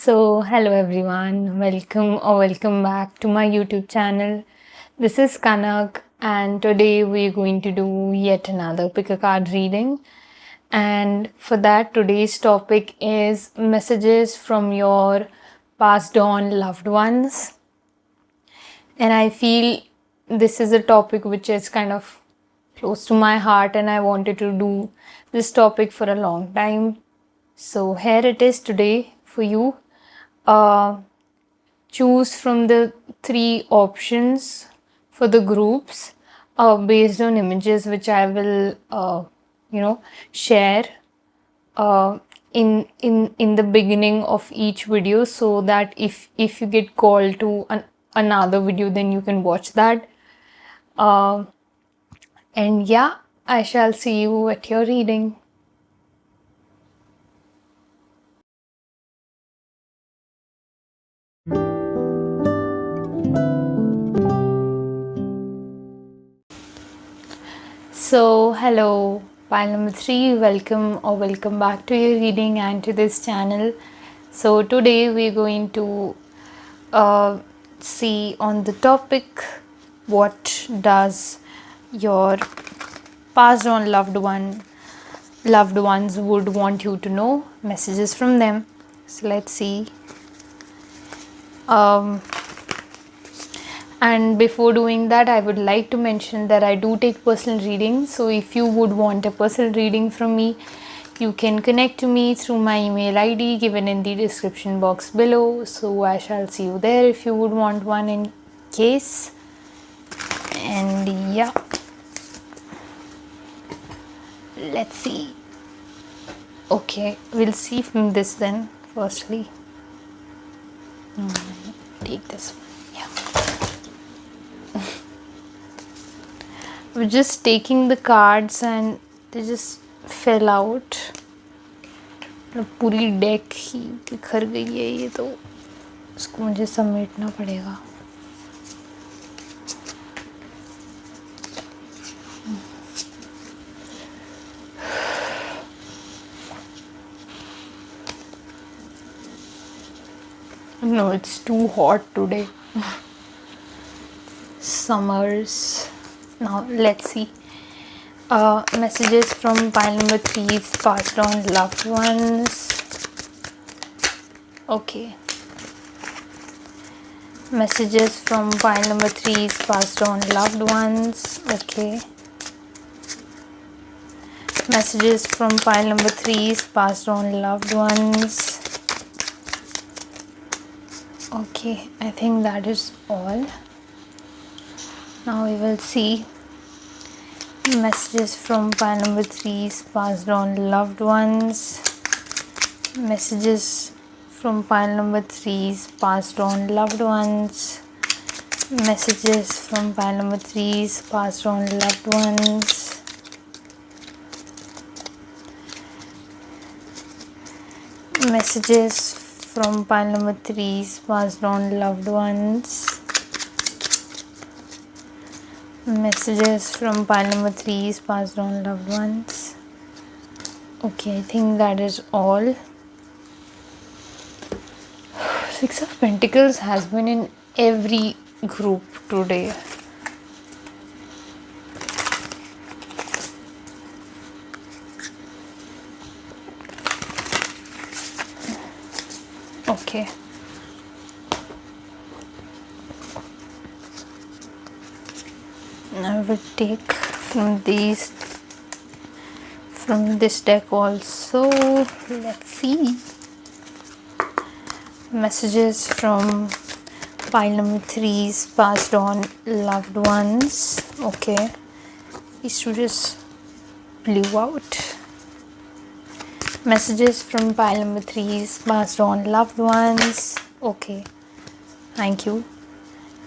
Hello everyone, welcome back to my YouTube channel. This is Kanak, and today we're going to do yet another pick a card reading. And for that, today's topic is messages from your passed on loved ones. And I feel this is a topic which is kind of close to my heart, and I wanted to do this topic for a long time. So, here it is today for you. Choose from the three options for the groups based on images which I will share in the beginning of each video, so that if you get called to another video, then you can watch that. And yeah, I shall see you at your reading. So, hello, pile number 3, welcome back to your reading and to this channel. So, today we're going to see on the topic, what does your passed on loved ones would want you to know, messages from them. So, let's see. And before doing that, I would like to mention that I do take personal readings. So if you would want a personal reading from me, you can connect to me through my email ID given in the description box below. So I shall see you there if you would want one in case. And yeah, let's see. Okay, we'll see from this then. Firstly, take this one. We're just taking the cards and they just fell out. पूरी deck ही बिखर गई है ये, तो इसको मुझे समेटना पड़ेगा. No, it's too hot today. Summers. Now let's see. Messages from pile number 3 is passed on loved ones. Okay. Messages from pile number 3 is passed on loved ones. Okay. Messages from pile number 3 is passed on loved ones. Okay, I think that is all. Now we will see messages from pile number 3 is passed on loved ones. Messages from pile number 3 is passed on loved ones. Messages from pile number 3 is passed on loved ones. Messages from pile number 3 is passed on loved ones. Messages from pile number 3 is passed on loved ones. Okay, I think that is all. Six of Pentacles has been in every group today. Okay. I will take from this deck also. Let's see. Messages from pile number 3 is passed on loved ones. Okay. These two just blew out. Messages from pile number 3 is passed on loved ones. Okay. Thank you.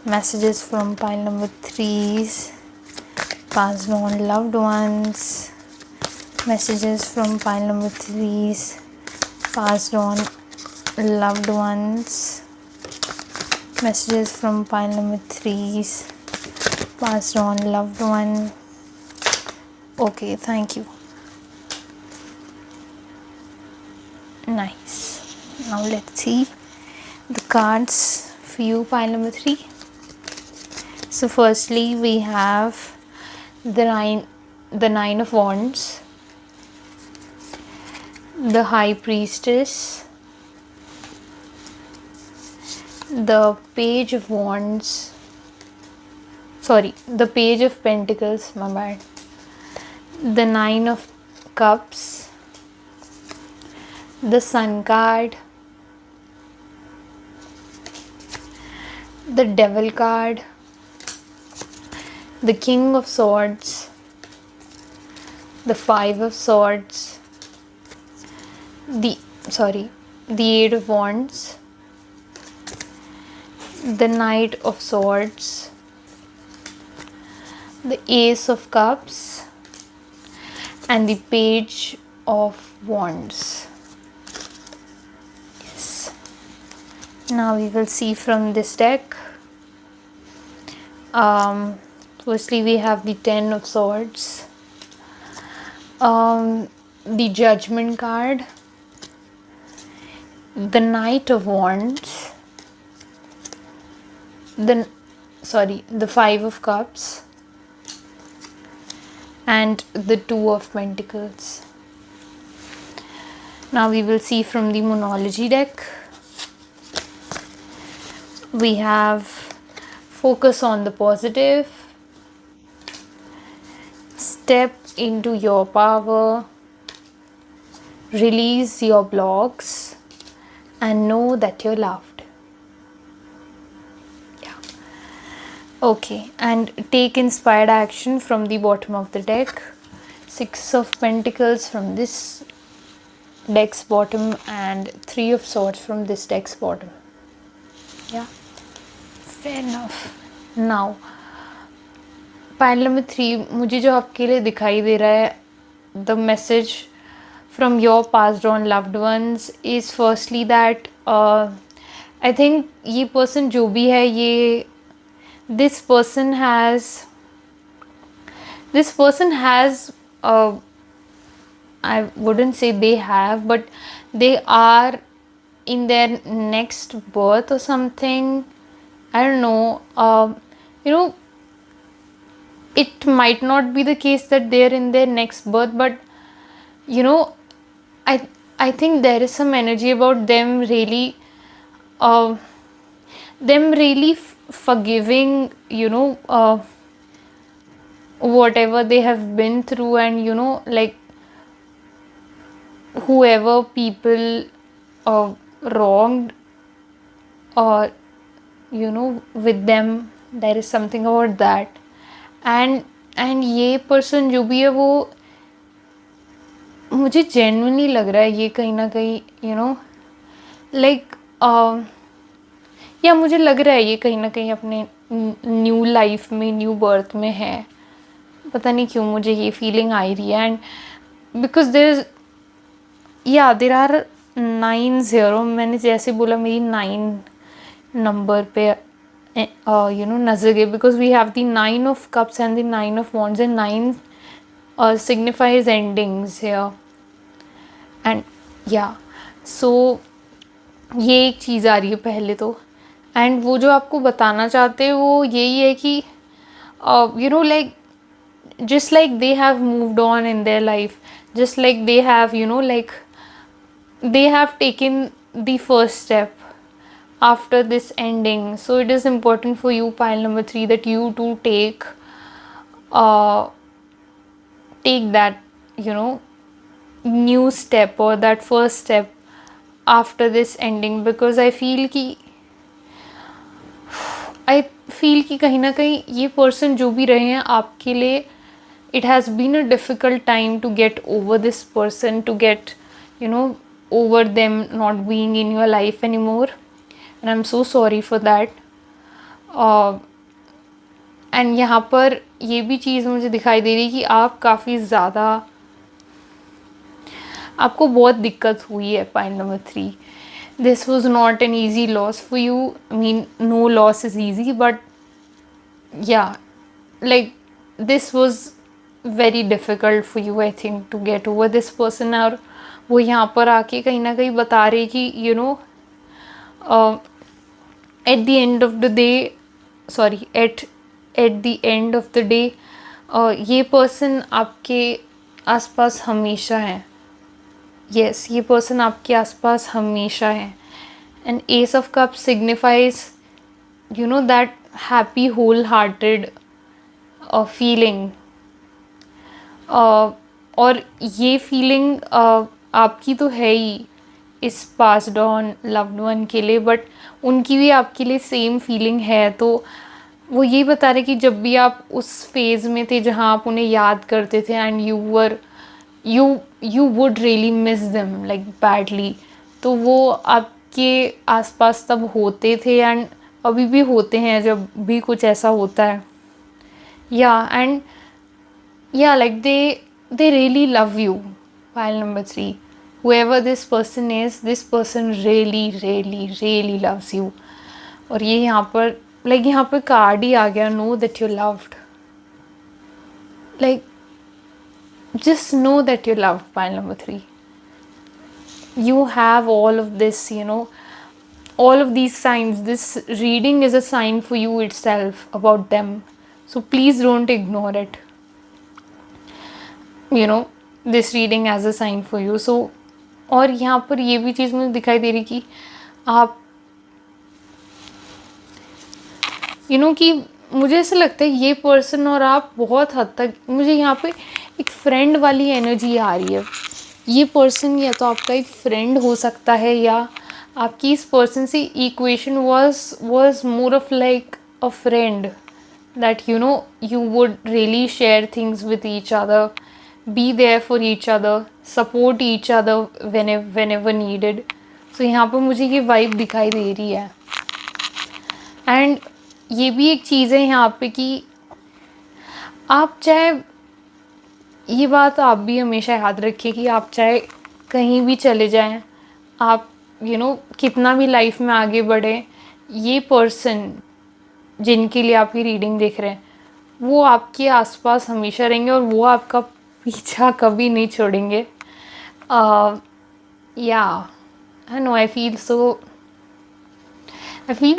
Messages from pile number 3 is passed on loved ones. Messages from pile number 3 is passed on loved ones. Messages from pile number 3 is passed on loved one. Okay, thank you. Nice. Now let's see. the cards for you, pile number 3. So firstly we have the nine of wands, the high priestess, the page of wands, sorry, the page of pentacles, my bad, the 9 of cups, the sun card, the devil card, the king of swords, the 5 of swords, the 8 of wands, the knight of swords, the ace of cups, and the page of wands. Yes. Now we will see from this deck. Firstly we have the 10 of swords, the judgment card, the knight of wands, the 5 of cups, and the 2 of pentacles. Now we will see from the Moonology deck. We have focus on the positive, step into your power, release your blocks, and know that you're loved. Yeah. Okay, and take inspired action from the bottom of the deck. 6 of Pentacles from this deck's bottom and 3 of Swords from this deck's bottom. Yeah, fair enough. Now pile number 3, मुझे जो आपके लिए दिखाई दे रहा है, the message from your passed on loved ones is firstly that I think ये person जो भी है, ये this person has I wouldn't say they have, but they are in their next birth or something. I don't know. You know, it might not be the case that they're in their next birth, but you know, I think there is some energy about them really forgiving, you know, whatever they have been through, and you know, like whoever people wronged, or you know, with them, there is something about that. And ये person जो भी है, वो मुझे genuinely लग रहा है ये कहीं ना कहीं, you know, like या मुझे लग रहा है ये कहीं ना कहीं अपने न्यू लाइफ में, न्यू बर्थ में है. पता नहीं क्यों मुझे ये फीलिंग आ रही है. And because there are 9s here. मैंने जैसे बोला मेरी 9 नंबर पे you know नजर गई, because we have the 9 of cups and the 9 of wands, and 9 signifies endings here. And या सो ये एक चीज़ आ रही है पहले तो. एंड वो जो आपको बताना चाहते हैं वो यही है कि you know, like just like they have moved on in their life, just like they have, you know, like they have taken the first step after this ending. So it is important for you, pile number 3, that you to take that, you know, new step or that first step after this ending. Because I feel कि कहीं ना कहीं ये person जो भी रहे हैं आपके लिए, it has been a difficult time to get over this person, to get, you know, over them not being in your life anymore. And I'm so sorry for that. And यहाँ पर ये भी चीज़ मुझे दिखाई दे रही है कि आप काफ़ी ज़्यादा, आपको बहुत दिक्कत हुई है. Point number 3, this was not an easy loss for you. I mean, no loss is easy, but yeah, like this was very difficult for you, I think, to get over this person. और वो यहाँ पर आके कहीं ना कहीं बता रही कि you know, at the end of the day, sorry at at the end of the day ये पर्सन आपके आसपास हमेशा है. यस, ये पर्सन आपके आसपास हमेशा है. And ace of cup signifies that happy whole hearted feeling. और ये फीलिंग आपकी तो है ही इस पास्ड ऑन लव्ड वन के लिए, बट उनकी भी आपके लिए सेम फीलिंग है. तो वो ये बता रहे कि जब भी आप उस फेज़ में थे जहाँ आप उन्हें याद करते थे and you would really miss them like badly, तो वो आपके आसपास तब होते थे एंड अभी भी होते हैं जब भी कुछ ऐसा होता है. And like they really love you. Pile number 3, whoever this person is, this person really really really loves you. और ये यहाँ पर यहाँ पे कार्ड ही आ गया, know that you're loved. like just know that you're loved. Pile number 3, you have all of this, all of these signs. This reading is a sign for you itself about them, so please don't ignore it. This reading as a sign for you. So और यहाँ पर ये भी चीज़ मुझे दिखाई दे रही कि आप कि मुझे ऐसा लगता है ये पर्सन और आप बहुत हद तक, मुझे यहाँ पे एक फ्रेंड वाली एनर्जी आ रही है. ये पर्सन या तो आपका एक फ्रेंड हो सकता है, या आपकी इस पर्सन से equation was more of like a friend, that you would really share things with each other, be there for each other, support each other whenever needed. So यहाँ पर मुझे ये वाइब दिखाई दे रही है. एंड ये भी एक चीज़ है यहाँ पे कि आप चाहे, ये बात आप भी हमेशा याद रखिए कि आप चाहे कहीं भी चले जाएं, आप कितना भी लाइफ में आगे बढ़े, ये पर्सन जिनके लिए आप ये रीडिंग देख रहे हैं वो आपके आसपास हमेशा रहेंगे और वो आपका पीछा कभी नहीं छोड़ेंगे. I know, I feel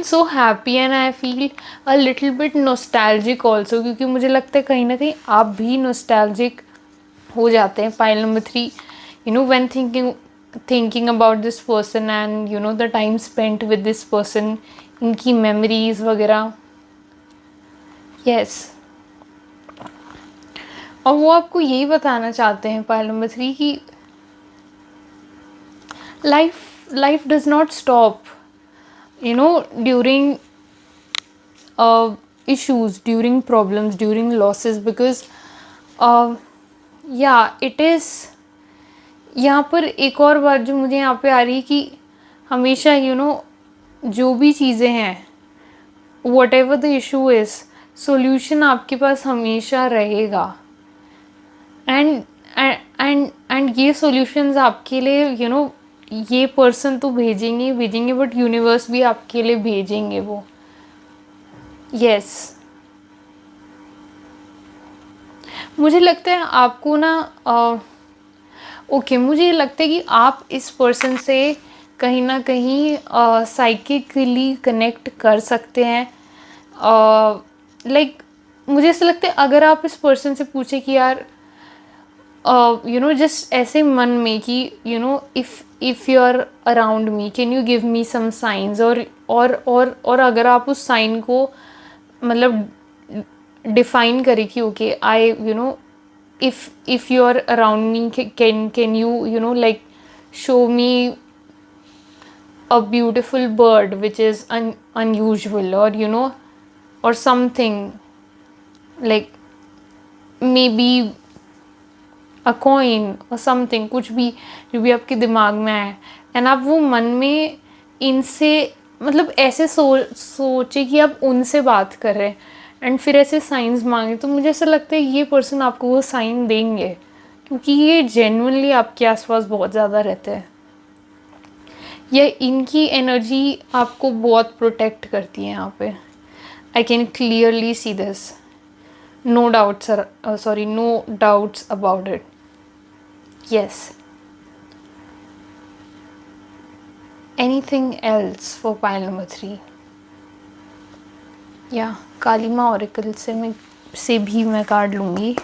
so happy and I feel a little bit nostalgic also, क्योंकि मुझे लगता है कहीं ना कहीं आप भी nostalgic हो जाते हैं. Pile number 3, when thinking about this person and the time spent with this person, इनकी memories वगैरह. Yes, और वो आपको यही बताना चाहते हैं पाइल नंबर 3 कि life does not stop during issues, during problems, during losses, because it is. यहाँ पर एक और बात जो मुझे यहाँ पे आ रही है कि हमेशा जो भी चीज़ें हैं, whatever the issue is, solution आपके पास हमेशा रहेगा. एंड ये सॉल्यूशंस आपके लिए ये पर्सन तो भेजेंगे, बट यूनिवर्स भी आपके लिए भेजेंगे वो. यस, मुझे लगता है आपको ना मुझे लगता है कि आप इस पर्सन से कहीं ना कहीं साइकिकली कनेक्ट कर सकते हैं. मुझे ऐसा लगता है अगर आप इस पर्सन से पूछे कि यार जस्ट ऐसे मन में कि if you are around me, can you give me some science, और अगर आप उस साइन को मतलब डिफाइन करें कि okay I if you are around me, can you like show me a beautiful bird which is unusual, or or something like maybe a coin or something, कुछ भी जो भी आपके दिमाग में आए, एंड आप वो मन में इनसे मतलब ऐसे सोचे कि आप उनसे बात कर रहे हैं एंड फिर ऐसे साइंस मांगे, तो मुझे ऐसा लगता है ये पर्सन आपको वो साइन देंगे, क्योंकि ये जेन्युइनली आपके आसपास बहुत ज़्यादा रहते हैं. या इनकी एनर्जी आपको बहुत प्रोटेक्ट करती है यहाँ पे. I can clearly see this. No doubts about it. Yes. Anything else for pile number 3? या कालीमा ऑरेकल से भी मैं कार्ड लूँगी।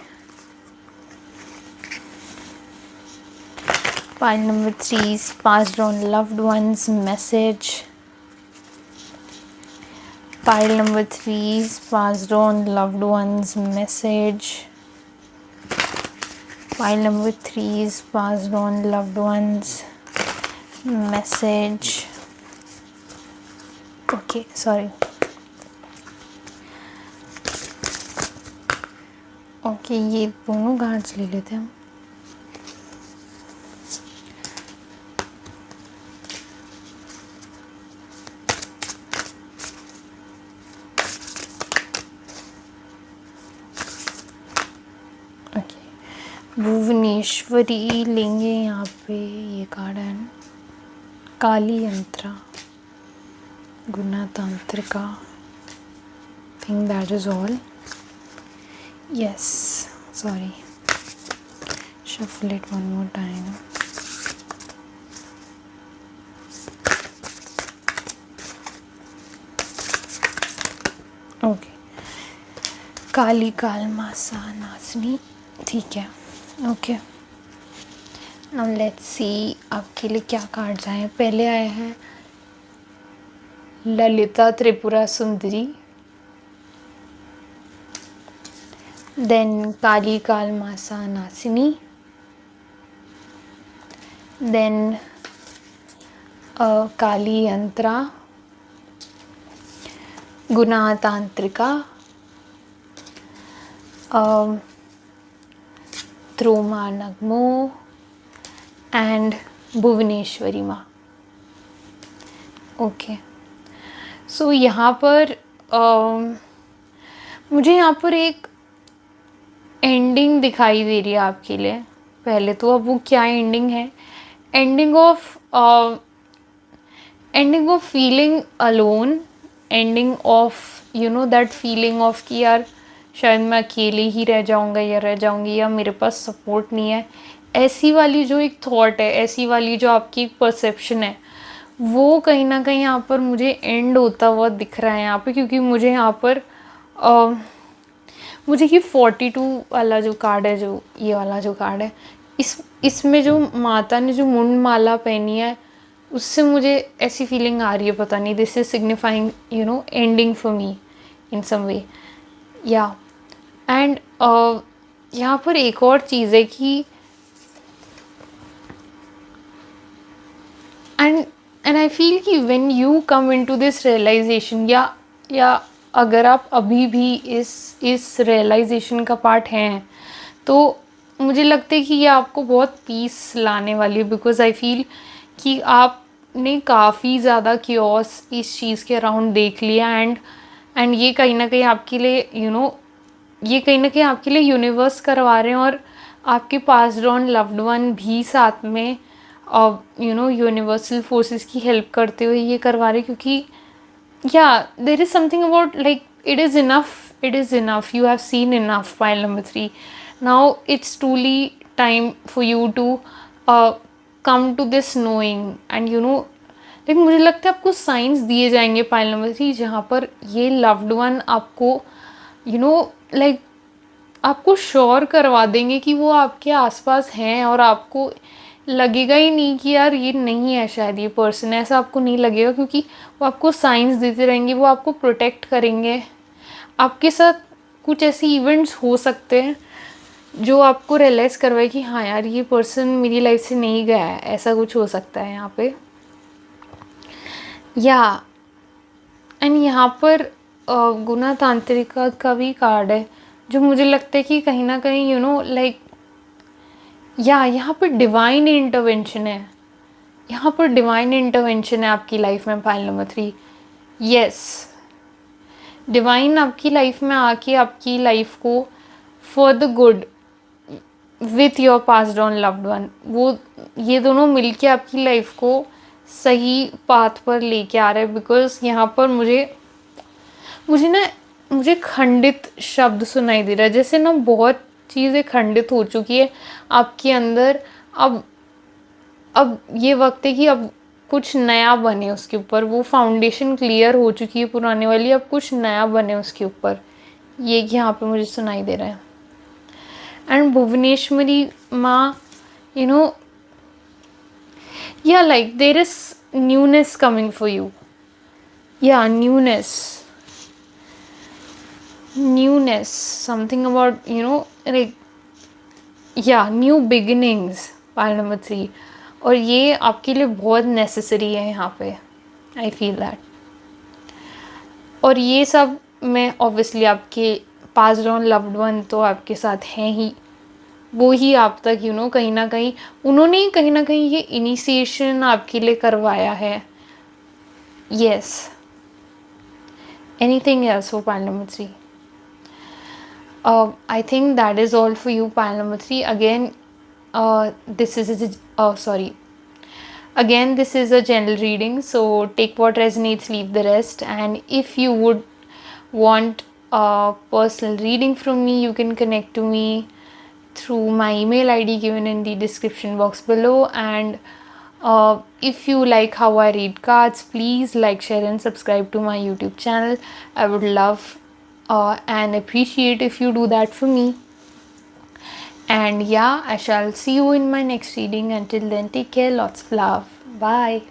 Pile number 3 is passed on loved ones message. Pile number 3 is passed on loved ones message. Pile number 3 is passed on loved ones message. Okay, sorry. Okay, ये दोनों cards ले लेते हैं हम। भुवनेश्वरी लेंगे यहाँ पे, ये कार्ड है ना, काली यंत्रा, गुना तांत्रिका, think that is all. Yes, sorry, shuffle it one more time। Okay, Kali कालमासा नासनी, ठीक है। ओके, नाउ लेट्स सी आपके लिए क्या कार्ड्स आए हैं। पहले आए हैं ललिता त्रिपुरा सुंदरी, देन काली कालमासा नासिनी, देन काली यंत्रा, गुना तांत्रिका, त्रोमा नगमो एंड भुवनेश्वरी माँ। ओके, सो यहाँ पर मुझे यहाँ पर एक एंडिंग दिखाई दे रही है आपके लिए। पहले तो अब वो क्या एंडिंग है? Ending of feeling alone, ending of you know that feeling of कि यार शायद मैं अकेले ही रह जाऊंगा या रह जाऊंगी, या मेरे पास सपोर्ट नहीं है। ऐसी वाली जो एक थॉट है, ऐसी वाली जो आपकी एक परसेप्शन है, वो कहीं ना कहीं यहाँ पर मुझे एंड होता हुआ दिख रहा है यहाँ पे। क्योंकि मुझे यहाँ पर मुझे ये 42 वाला जो कार्ड है, जो ये वाला जो कार्ड है, इसमें जो माता ने जो मुंड माला पहनी है, उससे मुझे ऐसी फीलिंग आ रही है, पता नहीं, this is signifying you know ending for me in some way. या एंड यहाँ पर एक और चीज़ है कि एंड आई फील कि when you come into this realization, या अगर आप अभी भी इस रियलाइजेशन का पार्ट हैं, तो मुझे लगता है कि ये आपको बहुत पीस लाने वाली है। बिकॉज आई फील कि आपने काफ़ी ज़्यादा क्योस इस चीज़ के अराउंड देख लिया, एंड ये कहीं ना कहीं आपके लिए ये कहीं ना कहीं आपके लिए यूनिवर्स करवा रहे हैं, और आपके पास्ड ऑन लव्ड वन भी साथ में यूनिवर्सल फोर्सेस की हेल्प करते हुए ये करवा रहे हैं। क्योंकि there is something about like it is enough, you have seen enough, pile number 3, now it's truly time for you to come to this knowing, and like मुझे लगता है आपको साइंस दिए जाएंगे पाइल नंबर 3, जहाँ पर ये लव्ड वन आपको लाइक आपको श्योर करवा देंगे कि वो आपके आसपास हैं, और आपको लगेगा ही नहीं कि यार ये नहीं है शायद ये पर्सन, ऐसा आपको नहीं लगेगा। क्योंकि वो आपको साइंस देते रहेंगे, वो आपको प्रोटेक्ट करेंगे। आपके साथ कुछ ऐसे इवेंट्स हो सकते हैं जो आपको रियलाइज़ करवाए कि हाँ यार ये पर्सन मेरी लाइफ से नहीं गया है, ऐसा कुछ हो सकता है यहाँ पे। एंड यहाँ पर गुना तांत्रिका का भी कार्ड है, जो मुझे लगता है कि कहीं ना कहीं लाइक यहाँ पर डिवाइन इंटरवेंशन है, यहाँ पर डिवाइन इंटरवेंशन है आपकी लाइफ में। पाइल नंबर 3, यस, डिवाइन आपकी लाइफ में आके आपकी लाइफ को for the good with your passed on loved one, वो ये दोनों मिलके आपकी लाइफ को सही पाथ पर लेके आ रहे हैं। बिकॉज यहाँ पर मुझे खंडित शब्द सुनाई दे रहा है, जैसे बहुत चीज़ें खंडित हो चुकी है आपके अंदर। अब ये वक्त है कि अब कुछ नया बने उसके ऊपर। वो फाउंडेशन क्लियर हो चुकी है पुराने वाली, अब कुछ नया बने उसके ऊपर, ये यहाँ पे मुझे सुनाई दे रहा है। एंड भुवनेश्वरी माँ, you know, yeah, like there is newness coming for you. Yeah, newness, something about, you know, like, yeah, new beginnings, pile number 3। और ये आपके लिए बहुत नेसेसरी है यहाँ पे, आई फील दैट। और ये सब मैं ऑब्वियसली आपके पास ऑन लव्ड वन तो आपके साथ हैं ही, वो ही आप तक यू नो कहीं ना कहीं उन्होंने ही कहीं ना कहीं ये इनिशिएशन आपके लिए करवाया है। Yes, anything else for pile number 3? I think that is all for you, pile number 3. Again, this is sorry. Again, this is a general reading, so take what resonates, leave the rest. And if you would want a personal reading from me, you can connect to me through my email ID given in the description box below. And if you like how I read cards, please like, share and subscribe to my YouTube channel. I would love and appreciate if you do that for me. And yeah, I shall see you in my next reading. Until then, take care, lots of love, bye.